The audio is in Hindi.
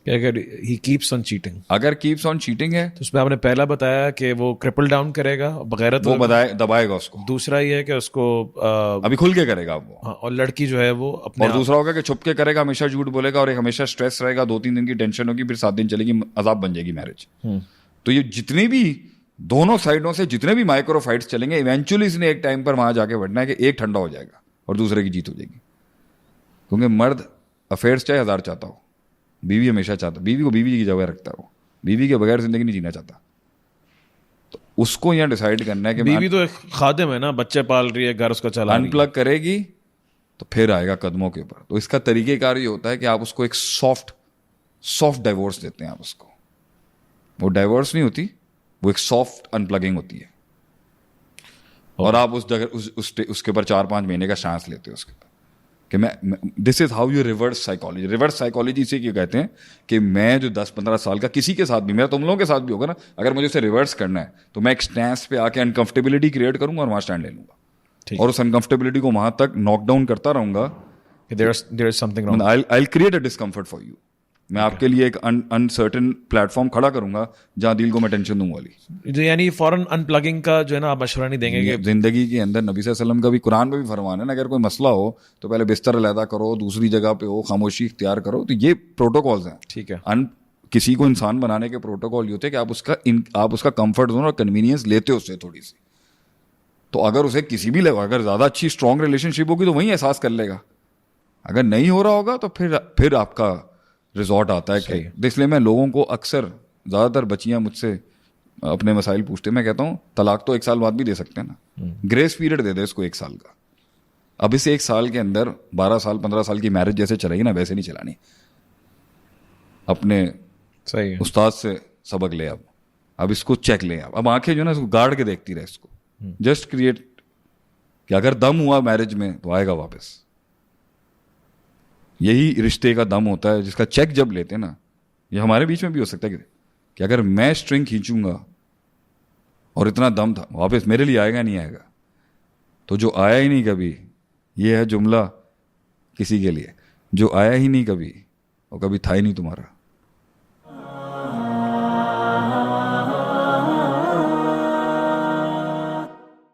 कि अगर ही कीप्स ऑन चीटिंग, अगर कीप्स ऑन चीटिंग है तो उसमें आपने पहला बताया कि वो क्रिपल डाउन करेगा बगैर, वो दबाएगा उसको। दूसरा ये है कि उसको अभी खुल के करेगा वो। हाँ, और लड़की जो है वो अपने और दूसरा होगा कि छुप के करेगा, हमेशा झूठ बोलेगा, और एक हमेशा स्ट्रेस रहेगा, 2-3 दिन की टेंशन होगी, फिर 7 दिन चलेगी, अजाब बन जाएगी मैरिज। तो ये जितने भी दोनों साइडों से जितने भी माइक्रो फाइट्स चलेंगे, इवेंचुअली इसने एक टाइम पर वहां जाके बढ़ना है कि एक ठंडा हो जाएगा और दूसरे की जीत हो जाएगी। क्योंकि मर्द अफेयर्स चाहे 1000 चाहता हो, बीवी हमेशा चाहता, बीवी को बीवी की जगह रखता है, वो बीवी के बगैर जिंदगी नहीं जीना चाहता। तो उसको यहाँ डिसाइड करना है कि बीवी तो एक खादिम है ना, बच्चे पाल रही है, घर उसका चला रही है। अनप्लग करेगी तो फिर आएगा कदमों के ऊपर। तो इसका तरीकेकार ये होता है कि आप उसको एक सॉफ्ट डाइवोर्स देते हैं आप उसको। वो डाइवोर्स नहीं होती, वो एक सॉफ्ट अनप्लगिंग होती है। और आप उस जगह उसके ऊपर 4-5 महीने का चांस लेते हो उसके ऊपर कि मैं this is how you reverse psychology. Reverse psychology इसे क्यों कहते हैं कि मैं जो 10-15 साल का किसी के साथ भी, मेरा तुम लोगों के साथ भी होगा ना, अगर मुझे उसे रिवर्स करना है तो मैं एक स्टैंस पे आके अनकंफर्टेबिलिटी क्रिएट करूंगा और वहां स्टैंड ले लूंगा, और उस अनकंफर्टेबिलिटी को वहां तक नॉकडाउन करता रहूंगा। There is something wrong. I'll create a discomfort for you. मैं आपके लिए एक अनसर्टेन प्लेटफॉर्म खड़ा करूंगा जहां दिल को मैं टेंशन दूंगा वाली। जो यानी फॉरन अनप्लगिंग का जो है ना, आप मशवरा नहीं देंगे कि जिंदगी के अंदर नबी सल्लल्लाहु अलैहि वसल्लम का भी, कुरान में भी फरमान है ना, अगर कोई मसला हो तो पहले बिस्तर अलहदा करो, दूसरी जगह पे हो, खामोशी इख्तियार करो। तो ये प्रोटोकॉल्स हैं। ठीक है। किसी को इंसान बनाने के प्रोटोकॉल ये होते हैं कि आप उसका कंफर्ट जोन और कन्वीनियंस लेते हो उससे थोड़ी सी। तो अगर उसे किसी भी अगर ज्यादा अच्छी स्ट्रॉन्ग रिलेशनशिप होगी तो वही एहसास कर लेगा। अगर नहीं हो रहा होगा तो फिर आपका रिजॉर्ट आता है कि, इसलिए मैं लोगों को अक्सर, ज़्यादातर बच्चियां मुझसे अपने मसाइल पूछते हैं, मैं कहता हूँ तलाक तो 1 साल बाद भी दे सकते हैं ना, ग्रेस पीरियड दे दे इसको 1 साल का। अब इस 1 साल के अंदर 12 साल 15 साल की मैरिज जैसे चलेगी ना, वैसे नहीं चलानी। अपने सही है, उस्ताद से सबक ले। अब इसको चेक ले। अब आंखें जो ना इसको गाड़ के देखती रहे इसको, जस्ट क्रिएट कि अगर दम हुआ मैरिज में तो आएगा वापस। यही रिश्ते का दम होता है, जिसका चेक जब लेते हैं ना, ये हमारे बीच में भी हो सकता है कि अगर मैं स्ट्रिंग खींचूंगा और इतना दम था, वापस मेरे लिए आएगा नहीं आएगा। तो जो आया ही नहीं कभी, ये है जुमला किसी के लिए, जो आया ही नहीं कभी वो कभी था ही नहीं तुम्हारा।